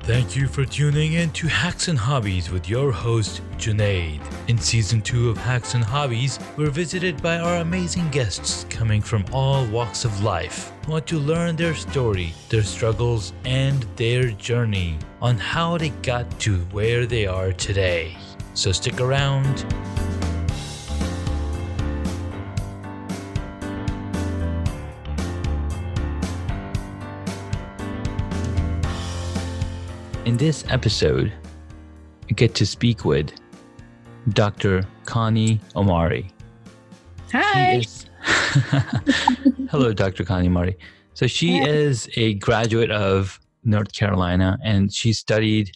Thank you for tuning in to Hacks and Hobbies with your host, Junaid. In Season 2 of Hacks and Hobbies, we're visited by our amazing guests coming from all walks of life. We want to learn their story, their struggles, and their journey on how they got to where they are today. So stick around. In this episode, I get to speak with Dr. Connie Omari. Hi. Hello, Dr. Connie Omari. So she is a graduate of North Carolina, and she studied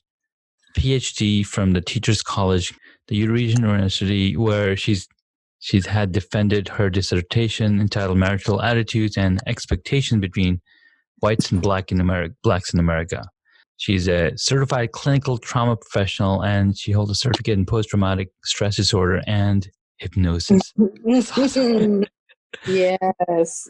PhD from the Teachers College, the Regent University, where she's had defended her dissertation entitled Marital Attitudes and Expectations Between Whites and Blacks in America. She's a certified clinical trauma professional, and she holds a certificate in post-traumatic stress disorder and hypnosis. Awesome. Yes.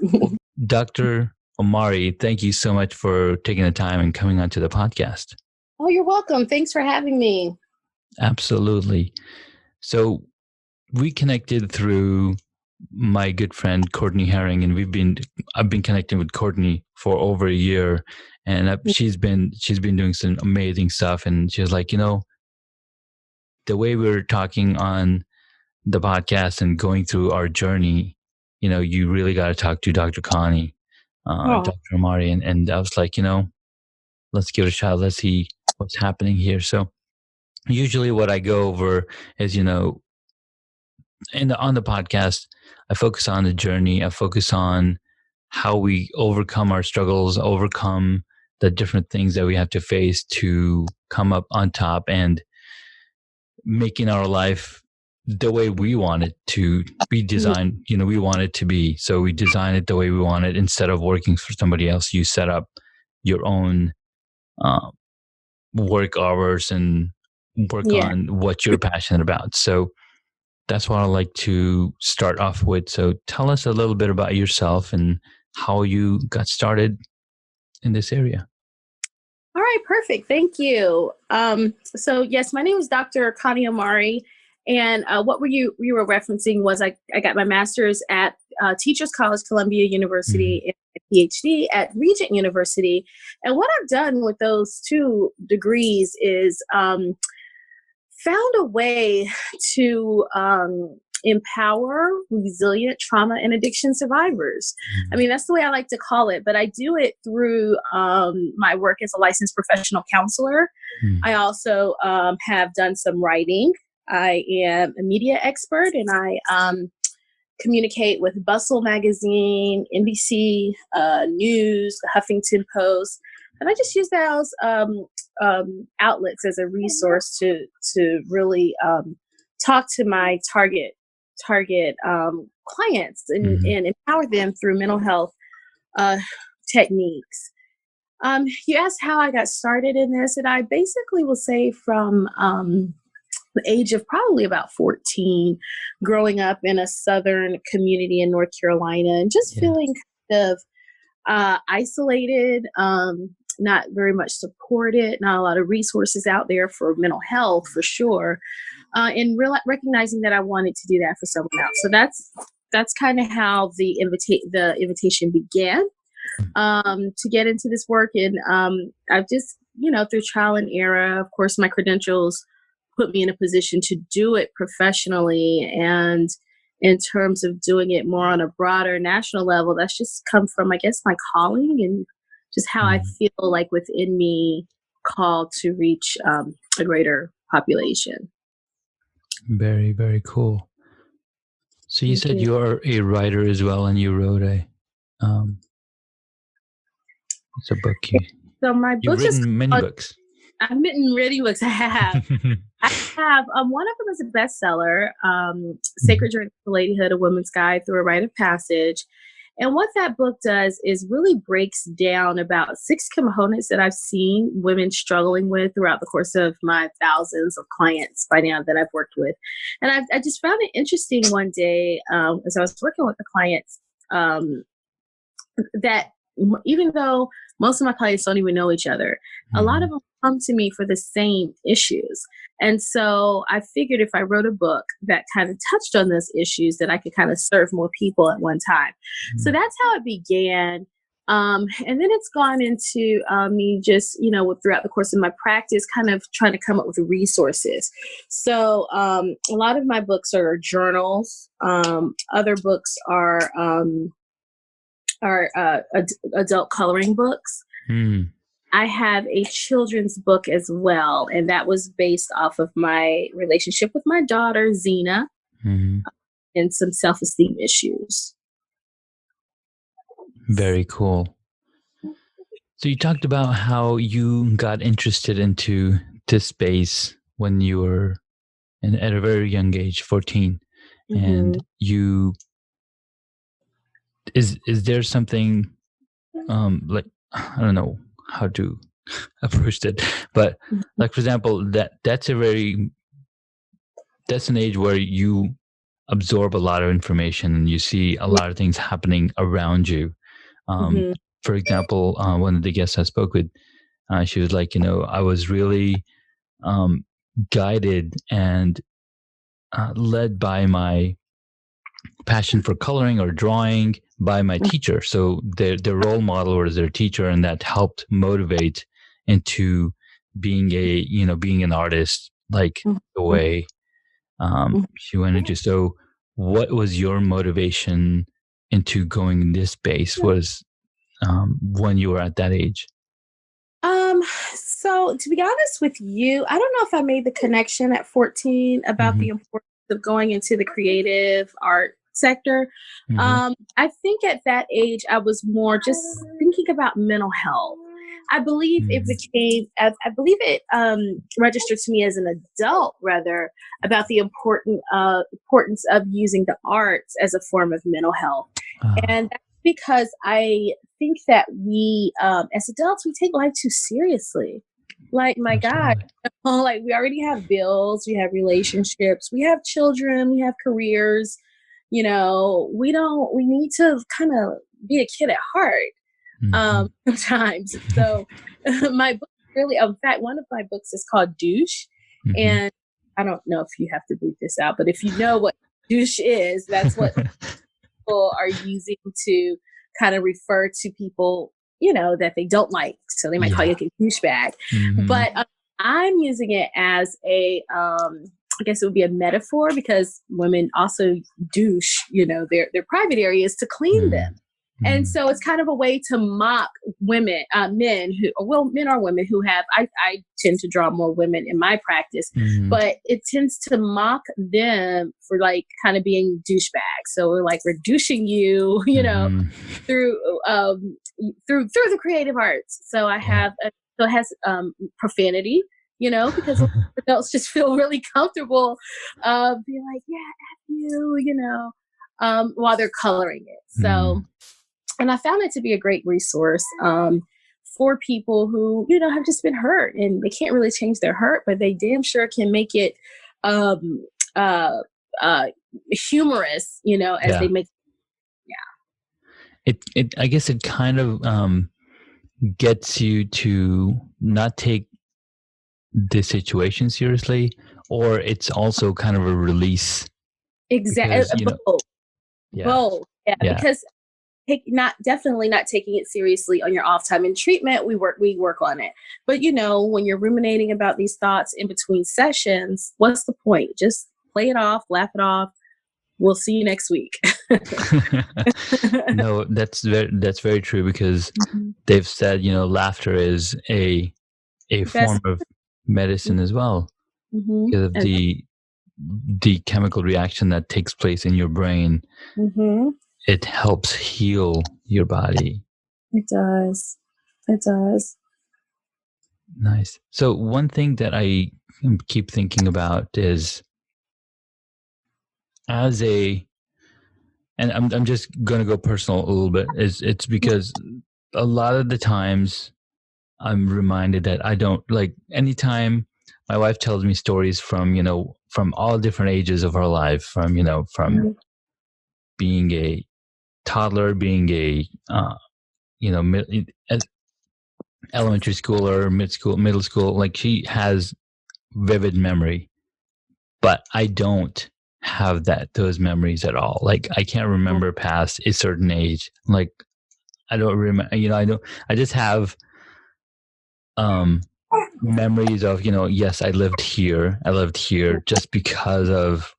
Dr. Omari, thank you so much for taking the time and coming onto the podcast. Oh, you're welcome. Thanks for having me. Absolutely. So we connected through my good friend Courtney Herring, and I've been connecting with Courtney for over a year. And she's been doing some amazing stuff. And she was like, the way we're talking on the podcast and going through our journey, you really got to talk to Dr. Connie, Dr. Omari. And I was like, let's give it a shot. Let's see what's happening here. So usually what I go over is, on the podcast, I focus on the journey. I focus on how we overcome our struggles, overcome the different things that we have to face to come up on top and making our life the way we want it to be designed. We want it to be. So we design it the way we want it instead of working for somebody else. You set up your own work hours and work on what you're passionate about. So that's what I like to start off with. So tell us a little bit about yourself and how you got started in this area. All right, perfect. Thank you. So yes, my name is Dr. Connie Omari, and what you were referencing was I got my master's at Teachers College, Columbia University, and a PhD at Regent University. And what I've done with those two degrees is found a way to empower resilient trauma and addiction survivors. I mean, that's the way I like to call it, but I do it through my work as a licensed professional counselor. I also have done some writing. I am a media expert, and I communicate with Bustle Magazine, NBC News, the Huffington Post, and I just use those outlets as a resource to really talk to my target clients and empower them through mental health techniques. You asked how I got started in this, and I basically will say from the age of probably about 14, growing up in a southern community in North Carolina and just feeling kind of isolated, not very much supported, not a lot of resources out there for mental health for sure. And recognizing that I wanted to do that for someone else. So that's kind of how the invitation began to get into this work. And I've just, through trial and error, of course, my credentials put me in a position to do it professionally. And in terms of doing it more on a broader national level, that's just come from, I guess, my calling and just how I feel like within me called to reach a greater population. Very, very cool. So you said you are a writer as well, and you wrote it's a book. So my book You've written many books. I've written many books. I have. One of them is a bestseller, Sacred Journey to Ladyhood, A Woman's Guide Through a Rite of Passage. And what that book does is really breaks down about 6 components that I've seen women struggling with throughout the course of my thousands of clients by now that I've worked with. And I just found it interesting one day as I was working with the clients that even though most of my clients don't even know each other. A lot of them come to me for the same issues. And so I figured if I wrote a book that kind of touched on those issues, that I could kind of serve more people at one time. So that's how it began. And then it's gone into me just, throughout the course of my practice, kind of trying to come up with resources. So a lot of my books are journals. Other books are adult coloring books. I have a children's book as well, and that was based off of my relationship with my daughter, Zena, and some self-esteem issues. Very cool. So you talked about how you got interested into this space when you were at a very young age, 14. And is there something like, I don't know how to approach it, but like, for example, that's an age where you absorb a lot of information and you see a lot of things happening around you. For example, one of the guests I spoke with, she was like, I was really guided and led by my passion for coloring or drawing by my teacher. So their role model was their teacher, and that helped motivate into being being an artist, like the way she went into. So what was your motivation into going in this space was when you were at that age? So to be honest with you, I don't know if I made the connection at 14 about the importance of going into the creative art sector. I think at that age, I was more just thinking about mental health. I believe it registered to me as an adult, rather, about the importance of using the arts as a form of mental health. And that's because I think that we, as adults, we take life too seriously. Like, my God, like, we already have bills, we have relationships, we have children, we have careers. We need to kind of be a kid at heart sometimes. So my book really, in fact, one of my books is called Douche. And I don't know if you have to bleep this out, but if you know what douche is, that's what people are using to kind of refer to people, that they don't like. So they might call you a douchebag. But I'm using it as I guess it would be a metaphor, because women also douche, their private areas to clean them. And so it's kind of a way to mock women, men or women who have, I tend to draw more women in my practice, but it tends to mock them for like kind of being douchebags. So we're douching you, through the creative arts. So I have, so it has profanity, because adults just feel really comfortable being like, yeah, F you, while they're coloring it. So, and I found it to be a great resource for people who, have just been hurt, and they can't really change their hurt, but they damn sure can make it humorous, as they make. I guess it kind of gets you to not take the situation seriously, or it's also kind of a release. Exactly. Both. Both. Yeah. Because definitely not taking it seriously on your off time. In treatment, we work on it. But when you're ruminating about these thoughts in between sessions, what's the point? Just play it off, laugh it off. We'll see you next week. No, that's very true, because they've said, laughter is a form of medicine as well, because of the chemical reaction that takes place in your brain. It helps heal your body. It does. Nice. So one thing that I keep thinking about is, and I'm just going to go personal a little bit, it's because a lot of the times I'm reminded that I don't, like, anytime my wife tells me stories from all different ages of her life, from being a toddler, being a elementary school or middle school, like she has vivid memory, but I don't have those memories at all. Like I can't remember past a certain age. Like I don't remember, I just have memories of, yes, I lived here just because of,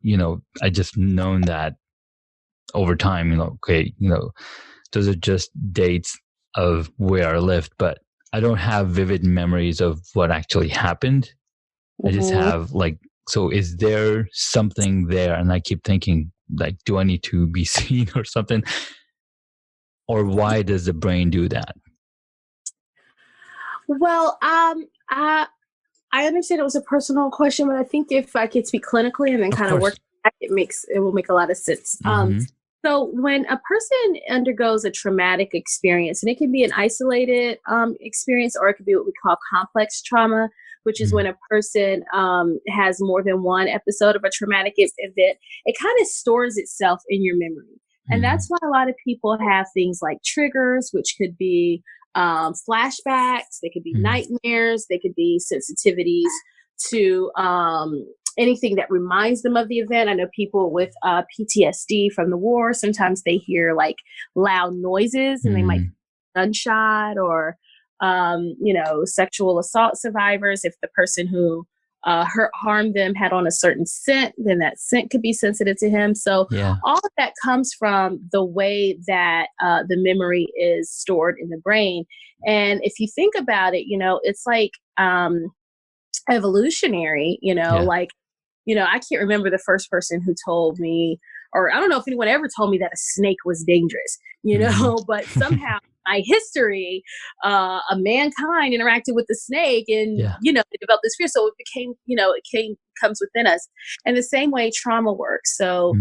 I just known that over time, okay, those are just dates of where I lived, but I don't have vivid memories of what actually happened. I just have so is there something there? And I keep thinking, like, do I need to be seen or something? Or why does the brain do that? Well, I understand it was a personal question, but I think if I could speak clinically and then kind of work back, it will make a lot of sense. So when a person undergoes a traumatic experience, and it can be an isolated experience, or it could be what we call complex trauma, which is when a person has more than one episode of a traumatic event, it kind of stores itself in your memory. And that's why a lot of people have things like triggers, which could be flashbacks, they could be nightmares, they could be sensitivities to anything that reminds them of the event. I know people with PTSD from the war, sometimes they hear like loud noises and they might gunshot, or sexual assault survivors, if the person who harmed them had on a certain scent, then that scent could be sensitive to him. So all of that comes from the way that the memory is stored in the brain. And if you think about it, it's like evolutionary, I can't remember the first person who told me, or I don't know if anyone ever told me that a snake was dangerous, but somehow my history, a mankind interacted with the snake and, they developed this fear. So it became, comes within us. And the same way trauma works. So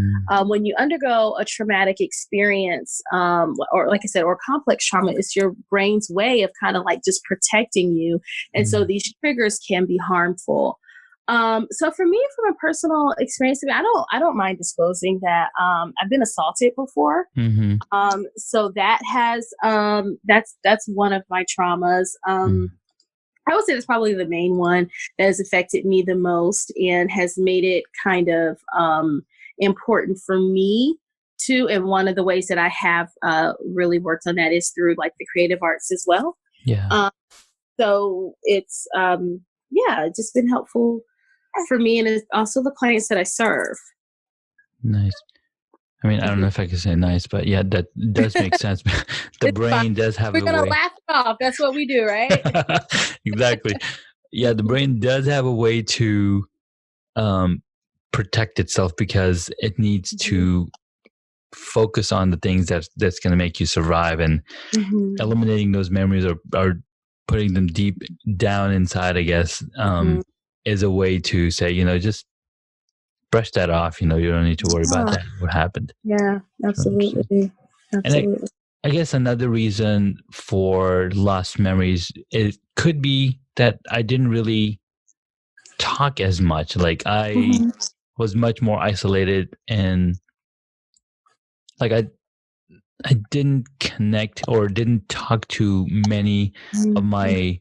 when you undergo a traumatic experience, or like I said, or complex trauma, it's your brain's way of kind of like just protecting you. And so these triggers can be harmful. So for me, from a personal experience, I don't mind disclosing that I've been assaulted before. So that has that's one of my traumas. I would say that's probably the main one that has affected me the most and has made it kind of important for me too. And one of the ways that I have really worked on that is through like the creative arts as well. So it's just been helpful for me, and it's also the clients that I serve. Nice. I mean, I don't know if I can say nice, but yeah, that does make sense. The brain does have We're gonna laugh it off. That's what we do, right? Exactly. Yeah, the brain does have a way to protect itself because it needs to focus on the things that's going to make you survive, and eliminating those memories or putting them deep down inside, I guess, is a way to say, just brush that off. You don't need to worry about that. What happened? Yeah, absolutely. And I guess another reason for lost memories, it could be that I didn't really talk as much. Like I was much more isolated, and like I didn't connect or didn't talk to many of my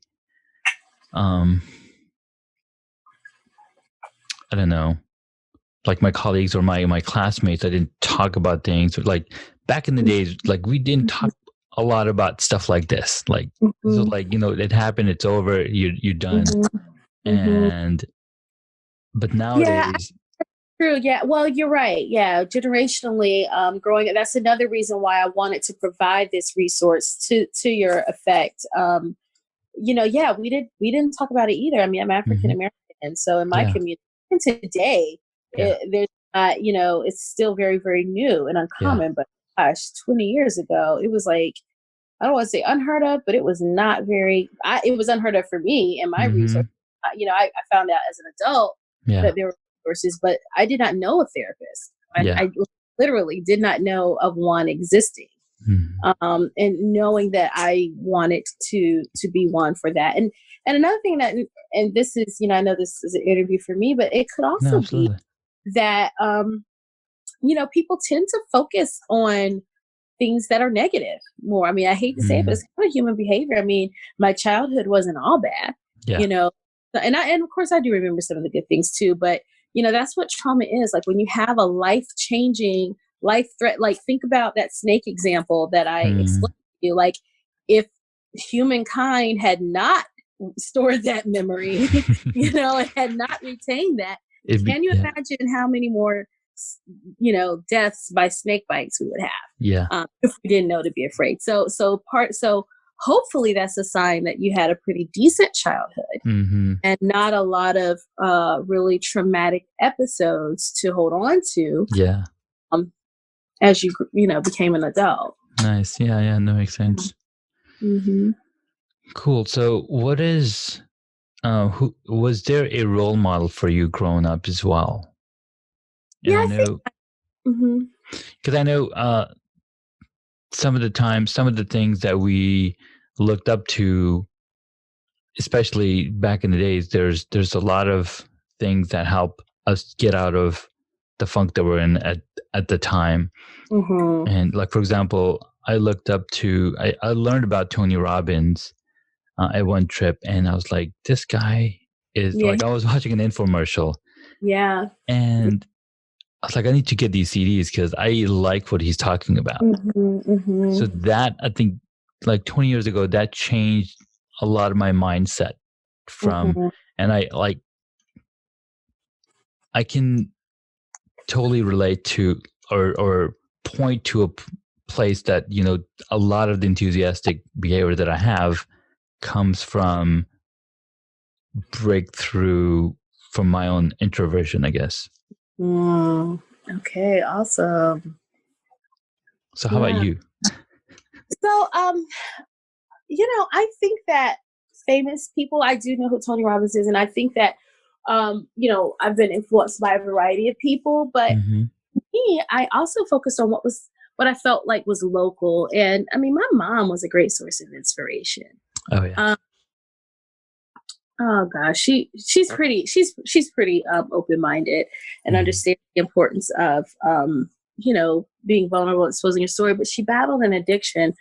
I don't know, like my colleagues or my classmates. I didn't talk about things like back in the days. Like we didn't talk a lot about stuff like this. Like so, like it happened. It's over. You're done. But nowadays. True. Yeah. Well, you're right. Yeah. Generationally, growing. That's another reason why I wanted to provide this resource to your effect. We didn't talk about it either. I mean, I'm African American, so in my community, and today, there's it's still very, very new and uncommon. But gosh, 20 years ago, it was like, I don't want to say unheard of, but it was not very. It was unheard of for me in my research. I found out as an adult that there were resources, but I did not know a therapist. I literally did not know of one existing. And knowing that I wanted to be one for that. And another thing and this is, I know this is an interview for me, but it could also be that, people tend to focus on things that are negative more. I mean, I hate to say it, but it's kind of human behavior. I mean, my childhood wasn't all bad, Yeah. you know, and of course I do remember some of the good things too, but you know, that's what trauma is. Like when you have a life-changing, life threat, like think about that snake example that I explained to you. Like if humankind had not stored that memory, you know, and had not retained that, can you imagine how many more, you know, deaths by snake bites we would have? Yeah. If we didn't know to be afraid. So hopefully that's a sign that you had a pretty decent childhood and not a lot of really traumatic episodes to hold on to. Yeah. As you know, became an adult. Nice. Yeah. Yeah. No, makes sense. Cool. So what is, who was there a role model for you growing up as well? And yeah, I know, because I know some of the things that we looked up to, especially back in the days, there's a lot of things that help us get out of the funk that we're in at the time. And like, for example, I learned about Tony Robbins at one trip, and I was like, this guy is like, I was watching an infomercial. Yeah. And I was like, I need to get these CDs because I like what he's talking about. So that, I think, like 20 years ago, that changed a lot of my mindset from, and I can totally relate to or point to a place that, you know, a lot of the enthusiastic behavior that I have comes from breakthrough from my own introversion, I guess. Okay, awesome. So how about you? So, you know, I think that famous people, I do know who Tony Robbins is, and I think that, you know, I've been influenced by a variety of people, but me, I also focused on what I felt like was local. And I mean, my mom was a great source of inspiration. Oh yeah. Oh gosh, she's pretty open-minded and understands the importance of you know, being vulnerable, exposing your story. But she battled an addiction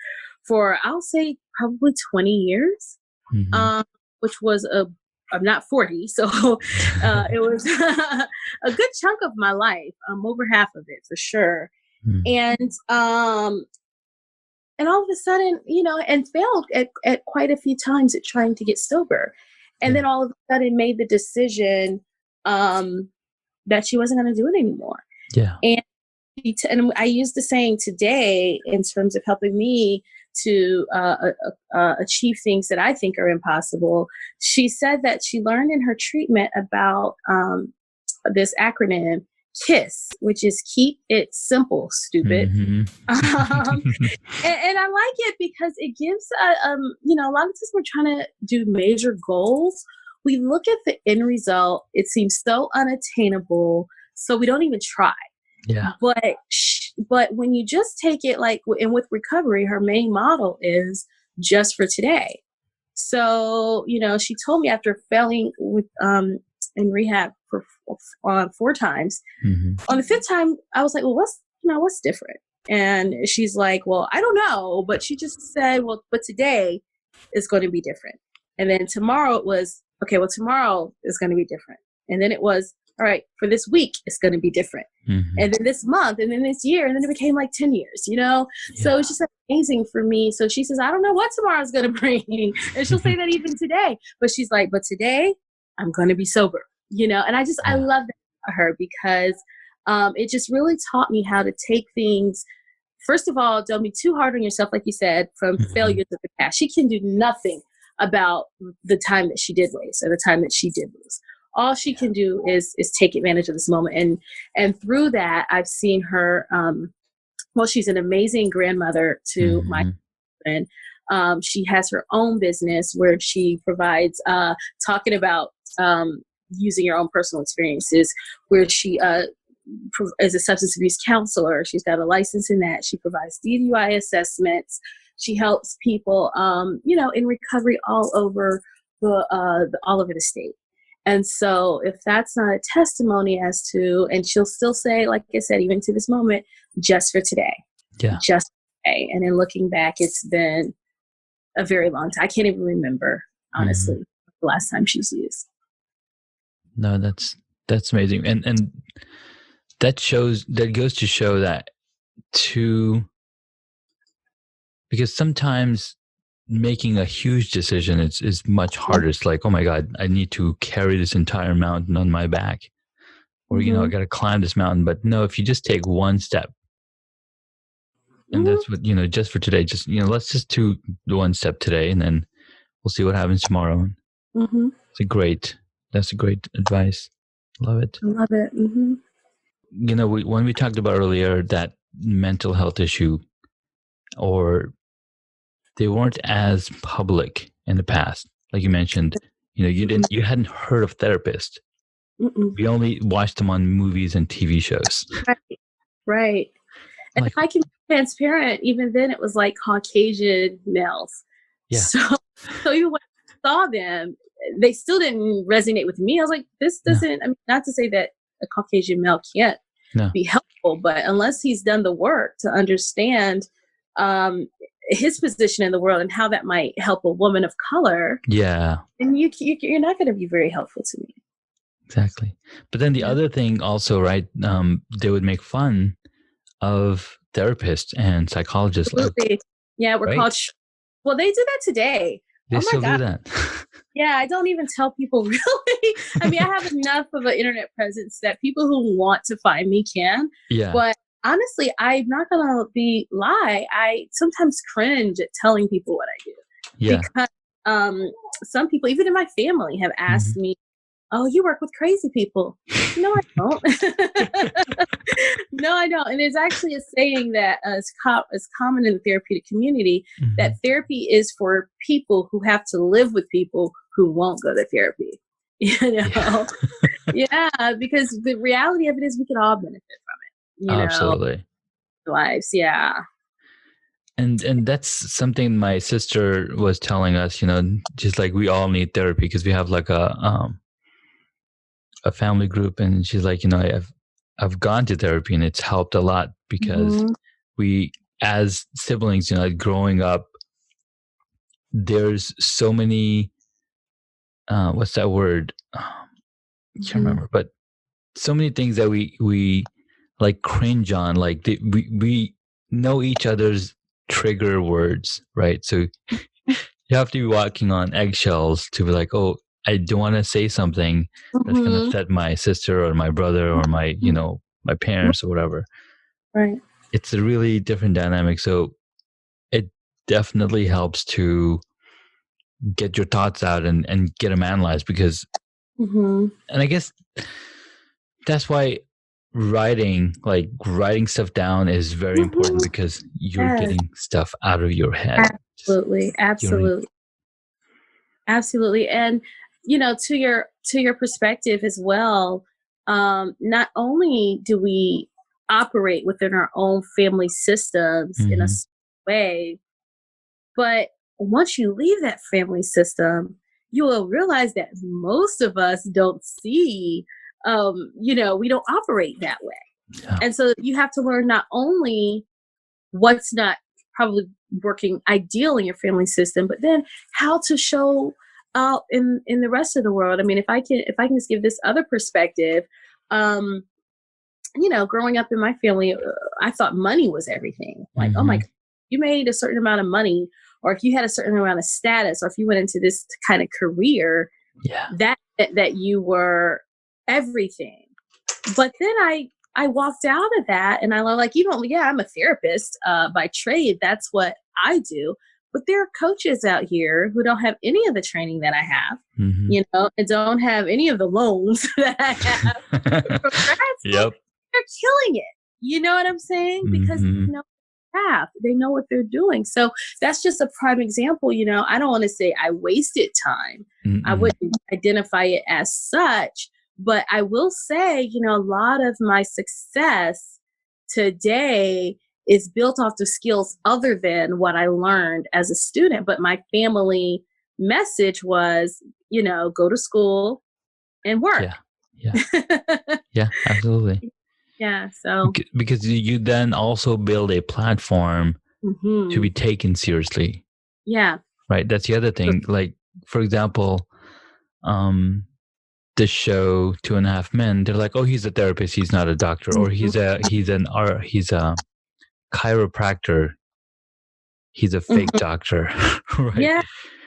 for, I'll say, probably 20 years, which was I'm not 40, so it was a good chunk of my life, over half of it for sure. And all of a sudden, you know, and failed at quite a few times at trying to get sober. And then all of a sudden made the decision that she wasn't going to do it anymore. Yeah. And I use the saying today in terms of helping me to achieve things that I think are impossible. She said that she learned in her treatment about this acronym KISS, which is keep it simple, stupid. And I like it because it gives, you know, a lot of times we're trying to do major goals. We look at the end result. It seems so unattainable. So we don't even try. Yeah. But when you just take it like, and with recovery, her main model is just for today. So, you know, she told me after failing with, in rehab for 4 times, on the 5th time, I was like, well, what's different? And she's like, well, I don't know, but she just said, well, but today is going to be different. And then tomorrow it was, okay, well, tomorrow is going to be different. And then it was, all right, for this week, it's going to be different. And then this month, and then this year, and then it became like 10 years, you know? Yeah. So it's just amazing for me. So she says, I don't know what tomorrow's going to bring. And she'll say that even today. But she's like, but today, I'm going to be sober, you know? And I love that for her because it just really taught me how to take things. First of all, don't be too hard on yourself, like you said, from failures of the past. She can do nothing about the time that she did waste or the time that she did lose. All she can do is take advantage of this moment. And through that, I've seen her, well, she's an amazing grandmother to my husband. She has her own business where she provides, talking about using your own personal experiences, where she is a substance abuse counselor. She's got a license in that. She provides DUI assessments. She helps people, you know, in recovery all over the state. And so if that's not a testimony as to, and she'll still say, like I said, even to this moment, just for today. Yeah. Just okay. And then looking back, it's been a very long time. I can't even remember, honestly, the last time she's used. No, that's amazing. And that goes to show that because sometimes making a huge decision is much harder. It's like, oh my God, I need to carry this entire mountain on my back, or, I got to climb this mountain. But no, if you just take one step, and that's what, just for today, just, let's just do one step today, and then we'll see what happens tomorrow. That's a great advice. Love it. I love it. When we talked about earlier that mental health issue, or they weren't as public in the past, like you mentioned, you hadn't heard of therapists. We only watched them on movies and TV shows. Right. And Like, if I can be transparent, even then it was like Caucasian males. Yeah. So even when I saw them, they still didn't resonate with me. I was like, this doesn't, I mean, not to say that a Caucasian male can't be helpful, but unless he's done the work to understand his position in the world and how that might help a woman of color, then you're not going to be very helpful to me. Exactly. But then the other thing also, right, they would make fun of therapists and psychologists. Absolutely. Like, we're called, well, they do that today. They still do that. Yeah, I don't even tell people really. I mean, I have enough of an internet presence that people who want to find me can. Yeah. But honestly, I'm not going to lie. I sometimes cringe at telling people what I do. Yeah. Because some people, even in my family, have asked me, oh, you work with crazy people. No, I don't. No, I don't. And there's actually a saying that is common in the therapeutic community, that therapy is for people who have to live with people who won't go to therapy. Because the reality of it is we can all benefit from it. Absolutely. Lives, yeah. And that's something my sister was telling us, just like we all need therapy because we have like a family group, and she's like, I've gone to therapy and it's helped a lot because we, as siblings, growing up, there's so many, what's that word? I can't remember, but so many things that we like cringe on, like we know each other's trigger words, right? So you have to be walking on eggshells to be like, oh, I don't want to say something that's going to upset my sister or my brother or my, my parents or whatever. Right. It's a really different dynamic. So it definitely helps to get your thoughts out and get them analyzed because, and I guess that's why writing stuff down is very important because you're getting stuff out of your head. Absolutely. And to your perspective as well, not only do we operate within our own family systems in a way, but once you leave that family system, you will realize that most of us don't see, we don't operate that way. Yeah. And so you have to learn not only what's not probably working ideal in your family system, but then how to show out in the rest of the world. I mean, if I can just give this other perspective, growing up in my family, I thought money was everything. Like, oh my God, you made a certain amount of money, or if you had a certain amount of status, or if you went into this kind of career, that you were everything. But then I walked out of that and I was like, I'm a therapist by trade. That's what I do. But there are coaches out here who don't have any of the training that I have, and don't have any of the loans that I have. Yep. They're killing it. You know what I'm saying? Because they know craft. They know what they're doing. So that's just a prime example. I don't want to say I wasted time. I wouldn't identify it as such. But I will say, a lot of my success today is built off the skills other than what I learned as a student. But my family message was, go to school and work. Yeah. Yeah, absolutely. Yeah. So because you then also build a platform to be taken seriously. Yeah. Right. That's the other thing. Like, for example, this show 2.5 Men, they're like, oh, he's a therapist, he's not a doctor, or he's a chiropractor, he's a fake doctor. Right.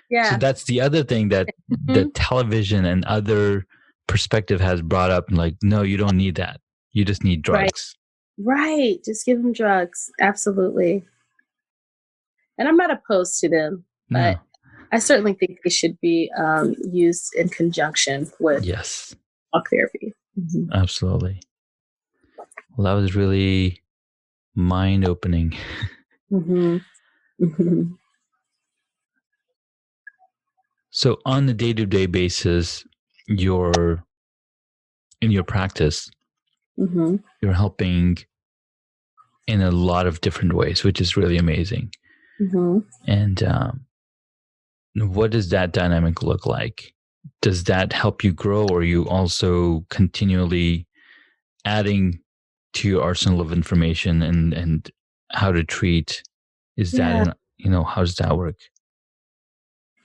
Yeah. So that's the other thing that the television and other perspective has brought up. Like, no, you don't need that. You just need drugs. Right. Just give them drugs. Absolutely. And I'm not opposed to them, but I certainly think they should be used in conjunction with talk therapy. Absolutely. Well, that was really mind-opening. So on a day-to-day basis, in your practice, you're helping in a lot of different ways, which is really amazing. And what does that dynamic look like? Does that help you grow, or are you also continually adding to your arsenal of information and how to treat? Is that, how does that work?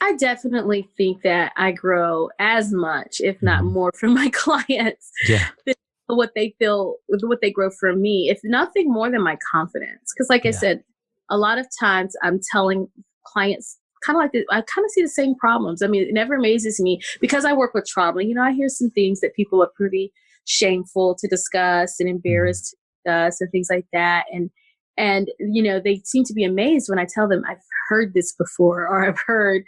I definitely think that I grow as much, if not more, from my clients than what they grow from me, if nothing more than my confidence. Because like I said, a lot of times I'm telling clients kind of like I kind of see the same problems. I mean, it never amazes me because I work with trauma. I hear some things that people are pretty shameful to discuss and embarrassed to discuss and things like that. And they seem to be amazed when I tell them I've heard this before, or I've heard,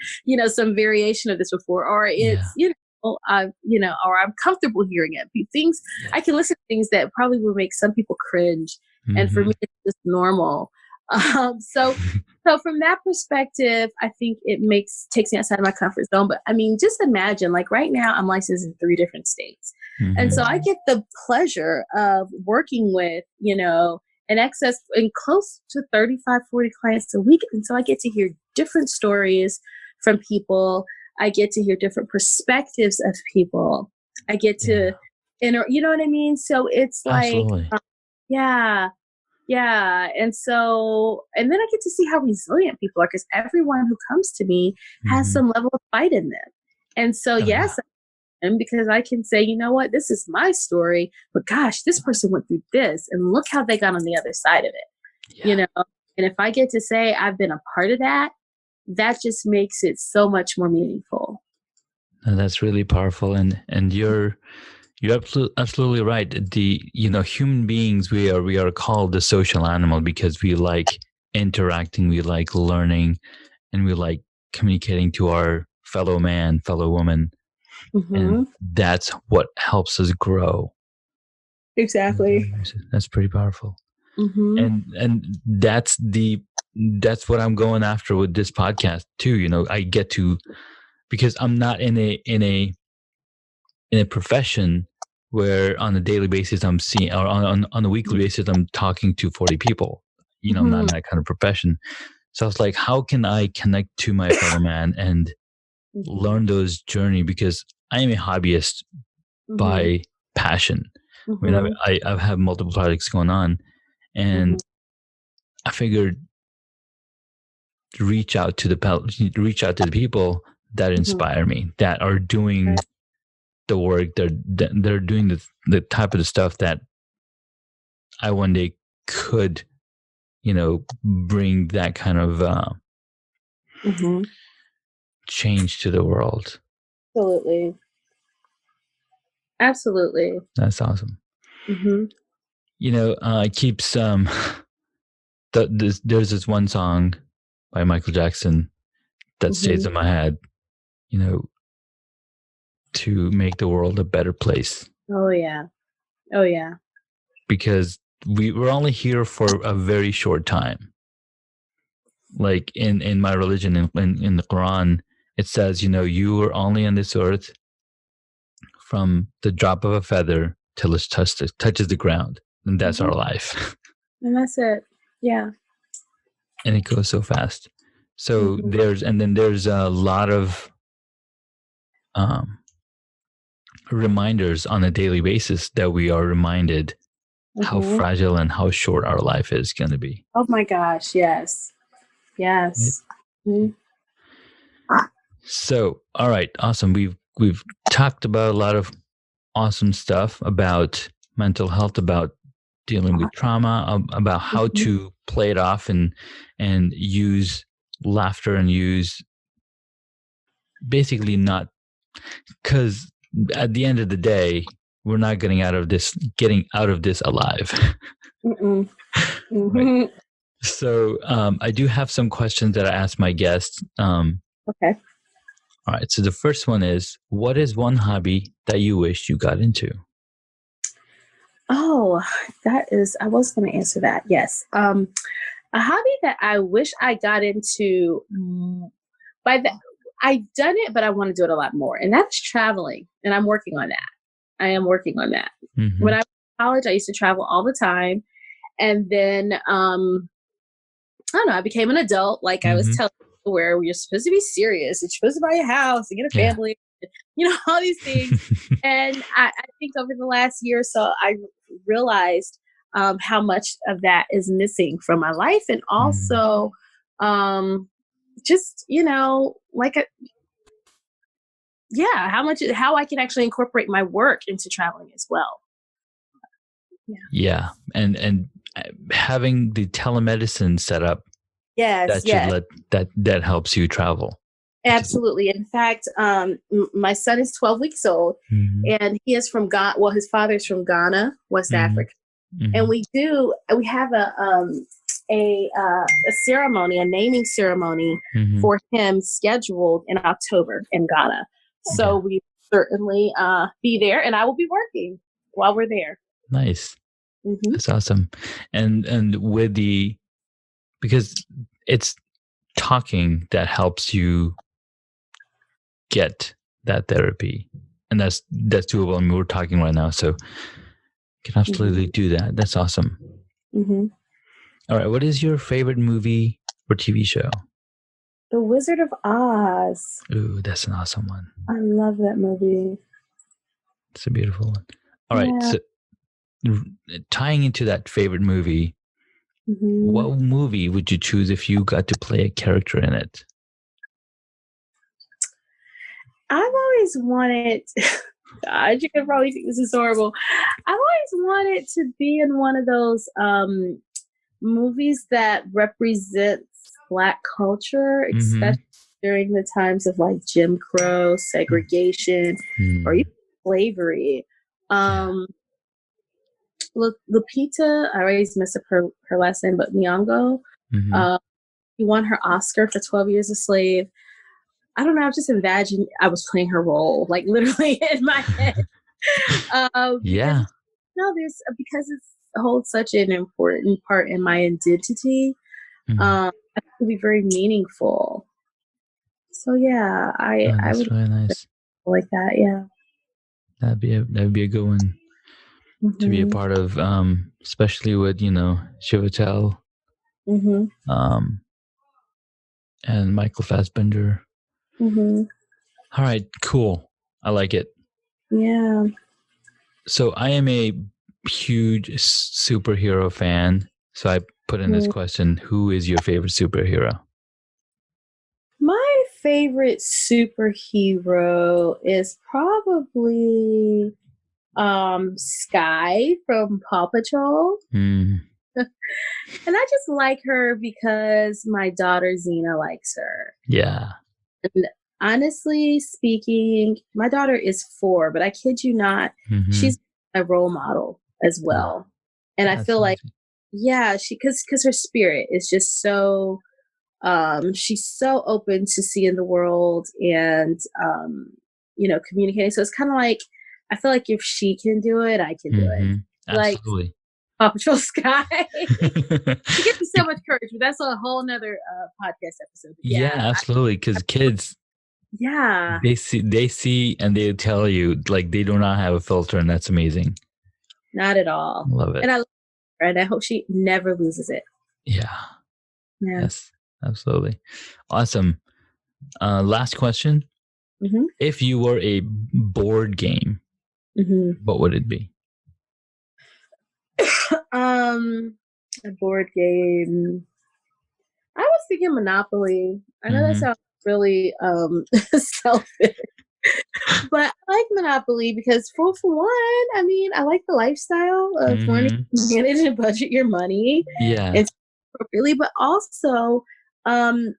some variation of this before, or it's, or I'm comfortable hearing it. Things I can listen to things that probably will make some people cringe. And for me, it's just normal. So from that perspective, I think it takes me outside of my comfort zone. But I mean, just imagine, like right now, I'm licensed in 3 different states. And so I get the pleasure of working with, in close to 35, 40 clients a week. And so I get to hear different stories from people. I get to hear different perspectives of people. I get to, you know what I mean? So it's like, yeah. And so, and then I get to see how resilient people are, because everyone who comes to me has some level of fight in them. And so, and because I can say, you know what, this is my story, but gosh, this person went through this and look how they got on the other side of it, and if I get to say I've been a part of that, that just makes it so much more meaningful. And that's really powerful. And you're absolutely right. The, human beings, we are called the social animal because we like interacting, we like learning, and we like communicating to our fellow man, fellow woman. And that's what helps us grow. Exactly. That's pretty powerful. And that's what I'm going after with this podcast too. I get to, because I'm not in a profession where on a daily basis I'm seeing, or on a weekly basis I'm talking to 40 people. I'm not in that kind of profession. So I was like, how can I connect to my fellow man and learn those journey? Because I am a hobbyist by passion. I mean, I have multiple projects going on, and I figured reach out to the people that inspire me, that are doing the work, they're doing the type of the stuff that I one day could, bring that kind of change to the world. Absolutely. That's awesome. It keeps there's this one song by Michael Jackson that stays in my head, to make the world a better place. Oh yeah. Because we're only here for a very short time. Like in my religion, in the Quran, it says, you are only on this earth from the drop of a feather till it touches the ground. And that's our life. And that's it. Yeah. And it goes so fast. So there's a lot of reminders on a daily basis that we are reminded how fragile and how short our life is going to be. Oh my gosh, yes. Yes. Right? So, all right, awesome. We've talked about a lot of awesome stuff about mental health, about dealing with trauma, about how to play it off and use laughter and use basically not, because at the end of the day, we're not getting out of this alive. Right. So I do have some questions that I ask my guests. Okay. All right. So the first one is, what is one hobby that you wish you got into? Oh, I was going to answer that. Yes. A hobby that I wish I got into I've done it, but I want to do it a lot more. And that's traveling. And I'm working on that. I am working on that. Mm-hmm. When I was in college, I used to travel all the time. And then, I don't know, I became an adult, like I was telling you, where you're supposed to be serious. You're supposed to buy a house and get a family, all these things. And I think over the last year or so, I realized how much of that is missing from my life. And also, just, how I can actually incorporate my work into traveling as well. Yeah. And having the telemedicine set up, that helps you travel. Absolutely. In fact, my son is 12 weeks old, and he is from Ghana. Well, his father is from Ghana, West Africa, and we have a ceremony, a naming ceremony for him scheduled in October in Ghana. So we certainly be there, and I will be working while we're there. Nice. That's awesome. And because it's talking that helps you get that therapy, and that's doable. I mean, we're talking right now, so you can absolutely do that. That's awesome. All right, what is your favorite movie or TV show? The Wizard of Oz. Ooh, that's an awesome one. I love that movie. It's a beautiful one. All right, so tying into that favorite movie, what movie would you choose if you got to play a character in it? I've always wanted, God, you can probably think this is horrible. I've always wanted to be in one of those movies that represents Black culture, especially during the times of like Jim Crow, segregation, or even slavery. Lupita, I always mess up her last name, but Nyong'o, she won her Oscar for 12 Years a Slave. I don't know. I just imagined I was playing her role, like literally in my head. Because it holds such an important part in my identity. I think it would be very meaningful. So yeah, I would really nice. Like that. Yeah, that'd be a good one to be a part of, especially with Chiwetel, and Michael Fassbender. All right, cool. I like it. Yeah. So I am a huge superhero fan. So I put in this question: who is your favorite superhero? My favorite superhero is probably Sky from Paw Patrol. And I just like her because my daughter Xena likes her. Yeah. And honestly speaking, my daughter is 4, but I kid you not, she's a role model as well. And I feel like, because her spirit is just so, she's so open to seeing the world and, communicating. So it's kind of like, I feel like if she can do it, I can do it. Absolutely. Like, Paw Patrol Sky. It gives me so much courage, but that's a whole nother podcast episode. Yeah, absolutely. Because kids, they see and they tell you, like, they do not have a filter, and that's amazing. Not at all. Love it. And I love her, and I hope she never loses it. Yeah. Yes, absolutely. Awesome. Last question. If you were a board game, what would it be? A board game. I was thinking Monopoly. I know that Mm-hmm. sounds really selfish, but I like Monopoly because for one, I mean, I like the lifestyle of learning Mm-hmm. to manage and budget your money Yeah. and appropriately, but also, um,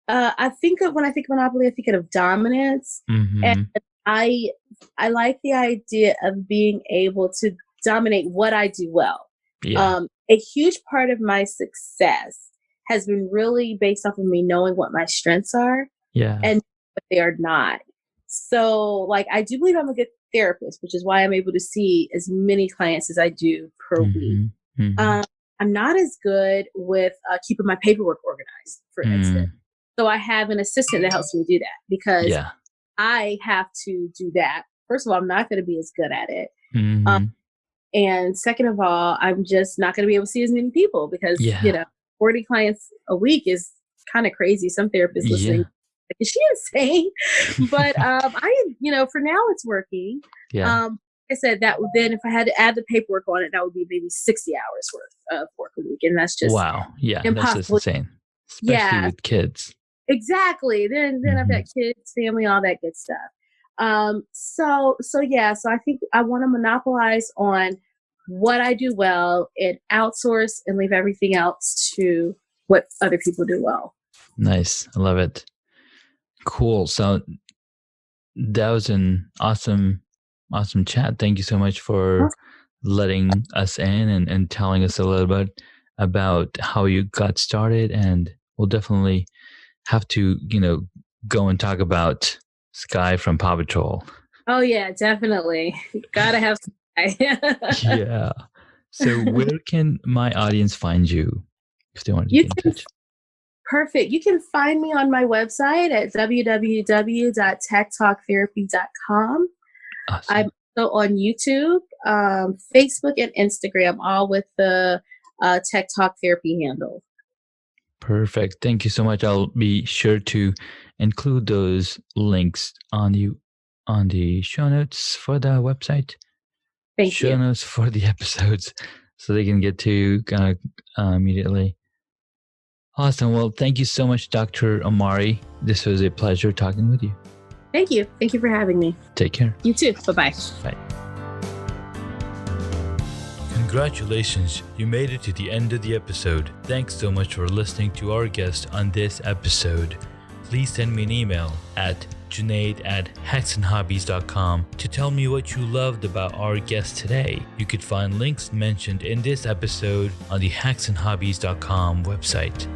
I think of when I think of Monopoly, I think of dominance, and Mm-hmm. I I like the idea of being able to dominate what I do well. Yeah. A huge part of my success has been really based off of me knowing what my strengths are Yeah. and what they are not. So, like, I do believe I'm a good therapist, which is why I'm able to see as many clients as I do per week. Mm-hmm. Mm-hmm. Um, I'm not as good with keeping my paperwork organized, for instance. Mm. So I have an assistant that helps me do that because Yeah. I have to do that. First of all, I'm not going to be as good at it. Um, Mm-hmm. and second of all, I'm just not going to be able to see as many people because, Yeah. 40 clients a week is kind of crazy. Some therapists listening, Yeah. like, is she insane? But for now it's working. Yeah. I said that would then, if I had to add the paperwork on it, that would be maybe 60 hours worth of work a week. And that's just Wow. Yeah. That's just impossible. insane. Especially Yeah, with kids. exactly. Then I've Mm-hmm. got kids, family, all that good stuff. So I think I want to monopolize on what I do well and outsource and leave everything else to what other people do well. Nice. I love it. Cool. So that was an awesome chat. Thank you so much for letting us in and telling us a little bit about how you got started. And we'll definitely have to, go and talk about Sky from Paw Patrol. Oh yeah, definitely. Gotta have some. Yeah. So where can my audience find you if they want to You get in can touch? Perfect. You can find me on my website at www.techtalktherapy.com. Awesome. I'm also on YouTube, Facebook, and Instagram, all with the Tech Talk Therapy handle. Perfect. Thank you so much. I'll be sure to include those links on the show notes for the website. Thank Show you. notes for the episodes so they can get to immediately. Awesome. Well, thank you so much, Dr. Omari. This was a pleasure talking with you. Thank you. Thank you for having me. Take care. You too. Bye-bye. Bye. Congratulations, you made it to the end of the episode. Thanks so much for listening to our guest on this episode. Please send me an email at junaid@hacksandhobbies.com to tell me what you loved about our guest today. You could find links mentioned in this episode on the hacksandhobbies.com website.